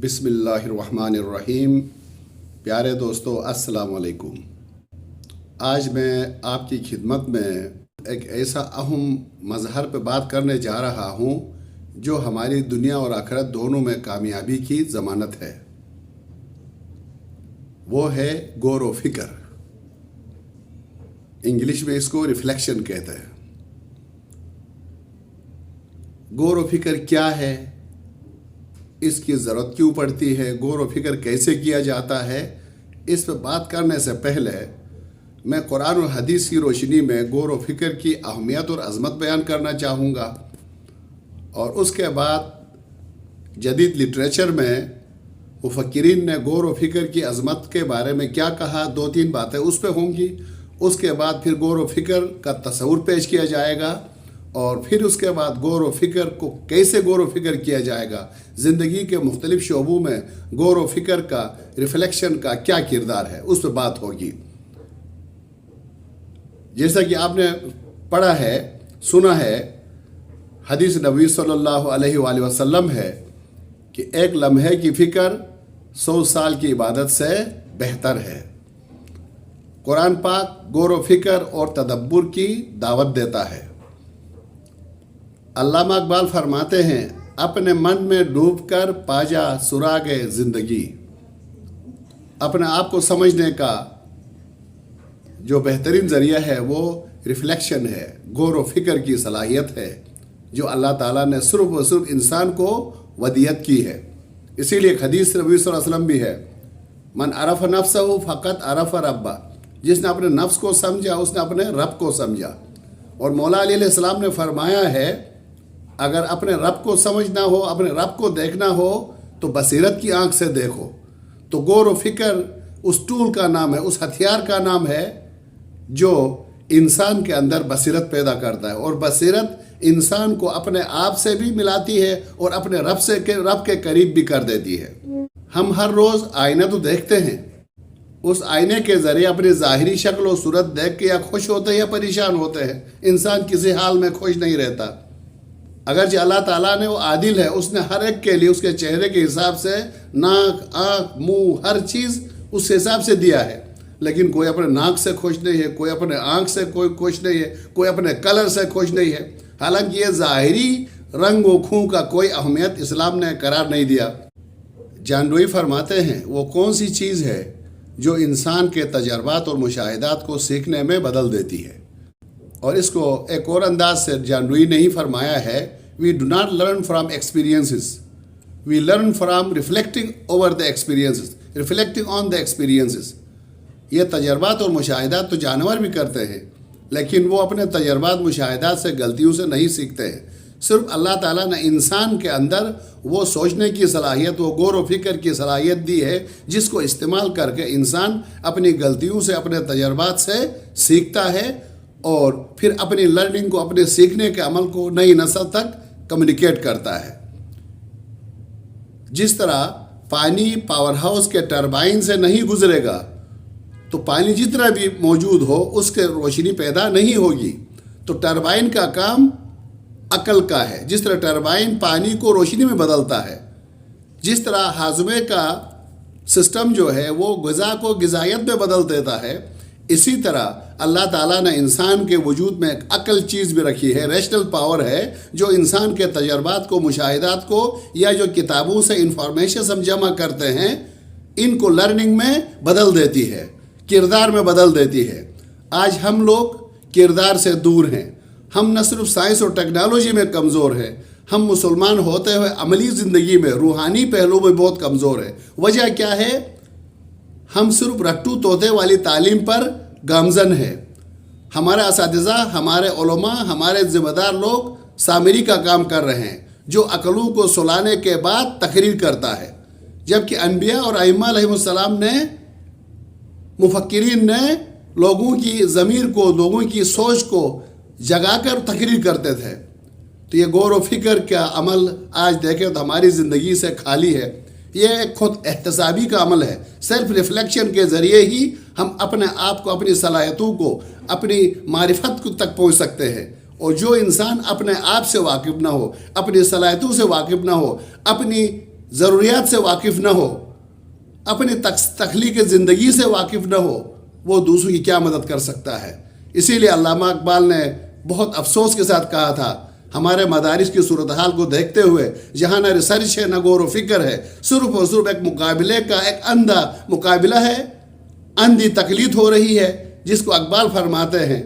بسم اللہ الرحمن الرحیم۔ پیارے دوستو، السلام علیکم۔ آج میں آپ کی خدمت میں ایک ایسا اہم مظہر پہ بات کرنے جا رہا ہوں جو ہماری دنیا اور آخرت دونوں میں کامیابی کی ضمانت ہے۔ وہ ہے غور و فکر۔ انگلش میں اس کو ریفلیکشن کہتے ہیں۔ غور و فکر کیا ہے، اس کی ضرورت کیوں پڑتی ہے، غور و فکر کیسے کیا جاتا ہے، اس پہ بات کرنے سے پہلے میں قرآن اور حدیث کی روشنی میں غور و فکر کی اہمیت اور عظمت بیان کرنا چاہوں گا، اور اس کے بعد جدید لٹریچر میں مفکرین نے غور و فکر کی عظمت کے بارے میں کیا کہا، 2-3 باتیں اس پہ ہوں گی۔ اس کے بعد پھر غور و فکر کا تصور پیش کیا جائے گا، اور پھر اس کے بعد غور و فکر کو کیسے غور و فکر کیا جائے گا، زندگی کے مختلف شعبوں میں غور و فکر کا، ریفلیکشن کا کیا کردار ہے، اس پہ بات ہوگی۔ جیسا کہ آپ نے پڑھا ہے، سنا ہے، حدیث نبوی صلی اللہ علیہ وآلہ وسلم ہے کہ ایک لمحے کی فکر 100 سال کی عبادت سے بہتر ہے۔ قرآن پاک غور و فکر اور تدبر کی دعوت دیتا ہے۔ علامہ اقبال فرماتے ہیں، اپنے من میں ڈوب کر پا جا سراغ زندگی۔ اپنے آپ کو سمجھنے کا جو بہترین ذریعہ ہے وہ ریفلیکشن ہے، غور و فکر کی صلاحیت ہے جو اللہ تعالیٰ نے صرف و صرف انسان کو ودیت کی ہے۔ اسی لیے ایک حدیث نبی صلی اللہ علیہ وسلم بھی ہے، من عرف نفسہ فقط عرف ربہ، جس نے اپنے نفس کو سمجھا اس نے اپنے رب کو سمجھا۔ اور مولا علیہ السلام نے فرمایا ہے، اگر اپنے رب کو سمجھنا ہو، اپنے رب کو دیکھنا ہو تو بصیرت کی آنکھ سے دیکھو۔ تو غور و فکر اس ٹول کا نام ہے، اس ہتھیار کا نام ہے جو انسان کے اندر بصیرت پیدا کرتا ہے، اور بصیرت انسان کو اپنے آپ سے بھی ملاتی ہے اور اپنے رب کے قریب بھی کر دیتی ہے۔ ہم ہر روز آئینہ تو دیکھتے ہیں، اس آئینے کے ذریعے اپنی ظاہری شکل و صورت دیکھ کے یا خوش ہوتے ہیں یا پریشان ہوتے ہیں۔ انسان کسی حال میں خوش نہیں رہتا، اگرچہ اللہ تعالیٰ نے وہ عادل ہے، اس نے ہر ایک کے لیے اس کے چہرے کے حساب سے ناک، آنکھ، منہ، ہر چیز اس حساب سے دیا ہے، لیکن کوئی اپنے ناک سے خوش نہیں ہے، کوئی اپنے آنکھ سے کوئی خوش نہیں ہے، کوئی اپنے کلر سے خوش نہیں ہے۔ حالانکہ یہ ظاہری رنگ و کھوں کا کوئی اہمیت اسلام نے قرار نہیں دیا۔ جان ڈوئی فرماتے ہیں، وہ کون سی چیز ہے جو انسان کے تجربات اور مشاہدات کو سیکھنے میں بدل دیتی ہے؟ اور اس کو ایک اور انداز سے جان ڈوئی نے ہی فرمایا ہے، we do not learn from experiences, we learn from reflecting over the experiences, reflecting on the experiences۔ یہ تجربات اور مشاہدات تو جانور بھی کرتے ہیں، لیکن وہ اپنے تجربات مشاہدات سے غلطیوں سے نہیں سیکھتے ہیں۔ صرف اللہ تعالیٰ نے انسان کے اندر وہ سوچنے کی صلاحیت، وہ غور و فکر کی صلاحیت دی ہے، جس کو استعمال کر کے انسان اپنی غلطیوں سے، اپنے تجربات سے سیکھتا ہے، اور پھر اپنی لرننگ کو، اپنے سیکھنے کے عمل کو نئی نسل تک کمیونیکیٹ کرتا ہے۔ جس طرح پانی پاور ہاؤس کے ٹربائن سے نہیں گزرے گا تو پانی جتنا بھی موجود ہو اس کے روشنی پیدا نہیں ہوگی۔ تو ٹربائن کا کام عقل کا ہے، جس طرح ٹربائن پانی کو روشنی میں بدلتا ہے، جس طرح ہاضمے کا سسٹم جو ہے وہ غذا کو غذائیت میں بدل دیتا ہے، اسی طرح اللہ تعالیٰ نے انسان کے وجود میں ایک عقل چیز بھی رکھی ہے، ریشنل پاور ہے، جو انسان کے تجربات کو، مشاہدات کو، یا جو کتابوں سے انفارمیشن ہم جمع کرتے ہیں، ان کو لرننگ میں بدل دیتی ہے، کردار میں بدل دیتی ہے۔ آج ہم لوگ کردار سے دور ہیں، ہم نہ صرف سائنس اور ٹیکنالوجی میں کمزور ہیں، ہم مسلمان ہوتے ہوئے عملی زندگی میں، روحانی پہلو میں بہت کمزور ہیں۔ وجہ کیا ہے؟ ہم صرف رٹو طوطے والی تعلیم پر گامزن ہے۔ ہمارے اساتذہ، ہمارے علماء، ہمارے ذمہ دار لوگ سامری کا کام کر رہے ہیں، جو عقلوں کو سلانے کے بعد تقریر کرتا ہے، جبکہ انبیاء اور ائمہ علیہ السلام نے، مفکرین نے لوگوں کی ضمیر کو، لوگوں کی سوچ کو جگا کر تقریر کرتے تھے۔ تو یہ غور و فکر کا عمل آج دیکھیں تو ہماری زندگی سے خالی ہے۔ یہ ایک خود احتسابی کا عمل ہے۔ سیلف ریفلیکشن کے ذریعے ہی ہم اپنے آپ کو، اپنی صلاحیتوں کو، اپنی معرفت تک پہنچ سکتے ہیں۔ اور جو انسان اپنے آپ سے واقف نہ ہو، اپنی صلاحیتوں سے واقف نہ ہو، اپنی ضروریات سے واقف نہ ہو، اپنی تخلیق زندگی سے واقف نہ ہو، وہ دوسروں کی کیا مدد کر سکتا ہے؟ اسی لیے علامہ اقبال نے بہت افسوس کے ساتھ کہا تھا، ہمارے مدارس کی صورتحال کو دیکھتے ہوئے جہاں نہ ریسرچ ہے نہ غور و فکر ہے، صرف اور صرف ایک مقابلے کا ایک اندھا مقابلہ ہے، اندھی تقلید ہو رہی ہے، جس کو اقبال فرماتے ہیں،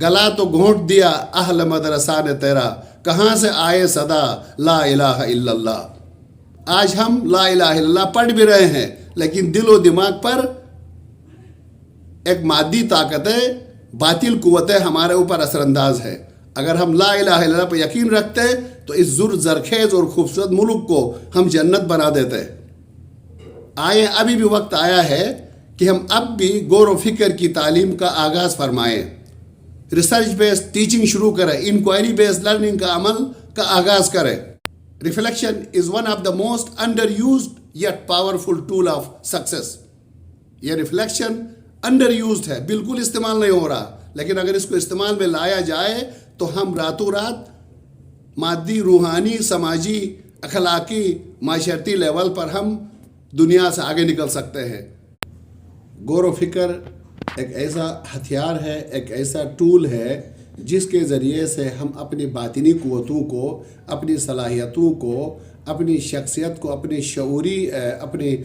گلا تو گھونٹ دیا اہل مدرسہ نے تیرا، کہاں سے آئے صدا لا الہ الا اللہ۔ آج ہم لا الہ الا اللہ پڑھ بھی رہے ہیں، لیکن دل و دماغ پر ایک مادی طاقتیں، باطل قوتیں ہمارے اوپر اثر انداز ہے۔ اگر ہم لا الہ الا اللہ پر یقین رکھتے تو اس زرخیز اور خوبصورت ملک کو ہم جنت بنا دیتے۔ ابھی بھی وقت آیا ہے کہ ہم اب بھی غور و فکر کی تعلیم کا آغاز فرمائیں، ریسرچ بیسڈ ٹیچنگ شروع کریں، انکوائری بیسڈ لرننگ کا عمل کا آغاز کریں۔ Reflection is one of the most under used yet powerful tool of success. یہ ریفلیکشن انڈر یوزڈ ہے، بالکل استعمال نہیں ہو رہا، لیکن اگر اس کو استعمال میں لایا جائے تو ہم راتوں رات مادی، روحانی، سماجی، اخلاقی، معاشرتی لیول پر ہم دنیا سے آگے نکل سکتے ہیں۔ غور و فکر ایک ایسا ہتھیار ہے، ایک ایسا ٹول ہے جس کے ذریعے سے ہم اپنی باطنی قوتوں کو، اپنی صلاحیتوں کو، اپنی شخصیت کو، اپنی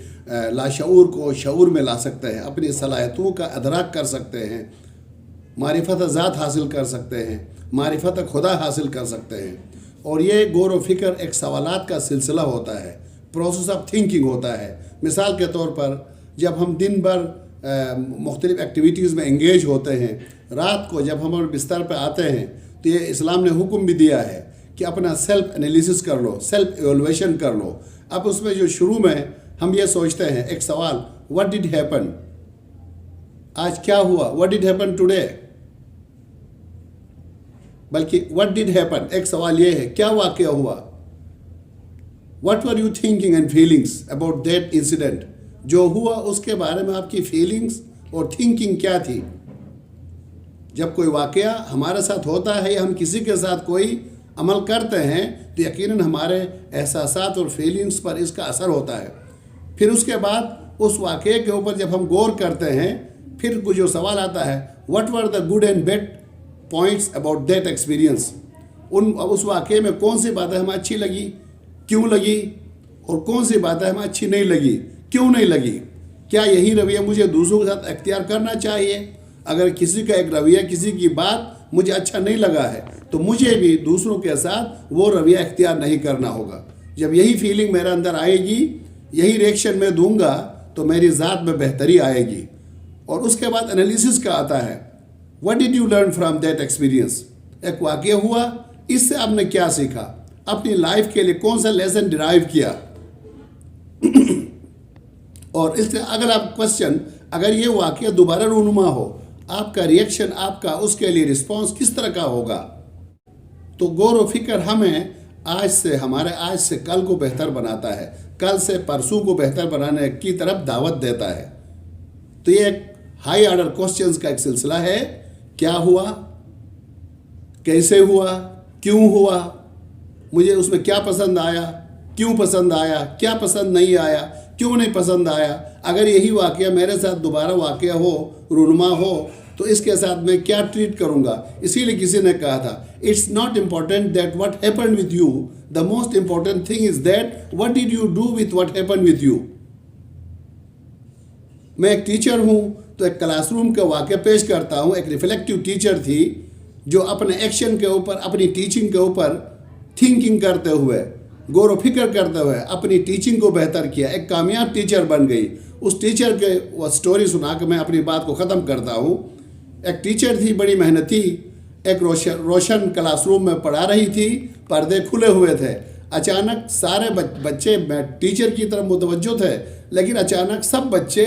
لاشعور کو شعور میں لا سکتے ہیں، اپنی صلاحیتوں کا ادراک کر سکتے ہیں، معرفت ذات حاصل کر سکتے ہیں، معرفت خدا حاصل کر سکتے ہیں۔ اور یہ غور و فکر ایک سوالات کا سلسلہ ہوتا ہے، پروسیس آف تھنکنگ ہوتا ہے۔ مثال کے طور پر جب ہم دن بھر مختلف ایکٹیویٹیز میں انگیج ہوتے ہیں، رات کو جب ہم اپنے بستر پہ آتے ہیں تو یہ اسلام نے حکم بھی دیا ہے کہ اپنا سیلف انالیسس کر لو، سیلف ایویلویشن کر لو۔ اب اس میں جو شروع میں ہم یہ سوچتے ہیں، ایک سوال، what did happen؟ آج کیا ہوا؟ what did happen today؟ بلکہ what did happen، ایک سوال یہ ہے، کیا واقعہ ہوا؟ what were you thinking and feelings about that incident؟ جو ہوا اس کے بارے میں آپ کی فیلنگز اور تھنکنگ کیا تھی؟ جب کوئی واقعہ ہمارے ساتھ ہوتا ہے یا ہم کسی کے ساتھ کوئی عمل کرتے ہیں تو یقیناً ہمارے احساسات اور فیلنگز پر اس کا اثر ہوتا ہے۔ پھر اس کے بعد اس واقعے کے اوپر جب ہم غور کرتے ہیں، پھر جو سوال آتا ہے، what were the good and bad points about that experience؟ اس واقعے میں کون سی باتیں ہمیں اچھی لگی، کیوں لگی، اور کون سی باتیں ہمیں اچھی نہیں لگی، کیوں نہیں لگی؟ کیا یہی رویہ مجھے دوسروں کے ساتھ اختیار کرنا چاہیے؟ اگر کسی کا ایک رویہ، کسی کی بات مجھے اچھا نہیں لگا ہے تو مجھے بھی دوسروں کے ساتھ وہ رویہ اختیار نہیں کرنا ہوگا۔ جب یہی فیلنگ میرے اندر آئے گی، یہی ریئیکشن میں دوں گا تو میری ذات میں بہتری آئے گی۔ اور اس کے بعد انالیسس کا آتا ہے، what did you learn from that experience؟ ایک واقعہ ہوا، اس سے آپ نے کیا سیکھا، اپنی لائف کے لیے کون سا لیسن ڈرائیو کیا؟ اور اس سے اگر آپ کوشچن، اگر یہ واقعہ دوبارہ رونما ہو، آپ کا ریئیکشن، آپ کا اس کے لیے رسپانس کس طرح کا ہوگا؟ تو غور و فکر ہمیں ہمارے آج سے کل کو بہتر بناتا ہے، کل سے پرسوں کو بہتر بنانے کی طرف دعوت دیتا ہے۔ تو یہ ایک ہائی آرڈر کوشچنز کا ایک سلسلہ ہے، کیا ہوا، کیسے ہوا، کیوں ہوا، مجھے اس میں کیا پسند آیا، کیوں پسند آیا، کیا پسند نہیں آیا، کیوں نہیں پسند آیا۔ اگر یہی واقعہ میرے ساتھ دوبارہ واقعہ ہو، رونما ہو، تو اس کے ساتھ میں کیا ٹریٹ کروں گا؟ اسی لیے کسی نے کہا تھا، it's not important that what happened with you, the most important thing is that what did you do with what happened with you. میں ایک ٹیچر ہوں تو ایک کلاس روم کا واقعہ پیش کرتا ہوں۔ ایک ریفلیکٹیو ٹیچر تھی جو اپنے ایکشن کے اوپر، اپنی ٹیچنگ کے اوپر تھنکنگ کرتے ہوئے، غور و فکر کرتے ہوئے اپنی ٹیچنگ کو بہتر کیا، ایک کامیاب ٹیچر بن گئی۔ اس ٹیچر کے وہ سٹوری سنا کے میں اپنی بات کو ختم کرتا ہوں۔ ایک ٹیچر تھی، بڑی محنتی، ایک روشن کلاس روم میں پڑھا رہی تھی، پردے کھلے ہوئے تھے۔ اچانک سارے بچے ٹیچر کی طرف متوجہ تھے، لیکن اچانک سب بچے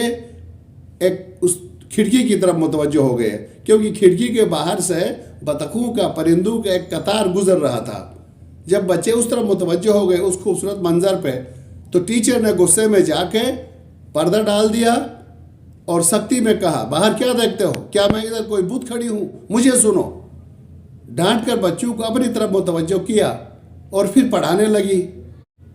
ایک اس کھڑکی کی طرف متوجہ ہو گئے، کیونکہ کھڑکی کے باہر سے بطخوں کا، پرندوں کا ایک قطار گزر رہا تھا۔ جب بچے اس طرف متوجہ ہو گئے اس خوبصورت منظر پہ، تو ٹیچر نے غصے میں جا کے پردہ ڈال دیا اور سختی میں کہا، باہر کیا دیکھتے ہو؟ کیا میں ادھر کوئی بت کھڑی ہوں؟ مجھے سنو۔ ڈانٹ کر بچوں کو اپنی طرف متوجہ کیا اور پھر پڑھانے لگی۔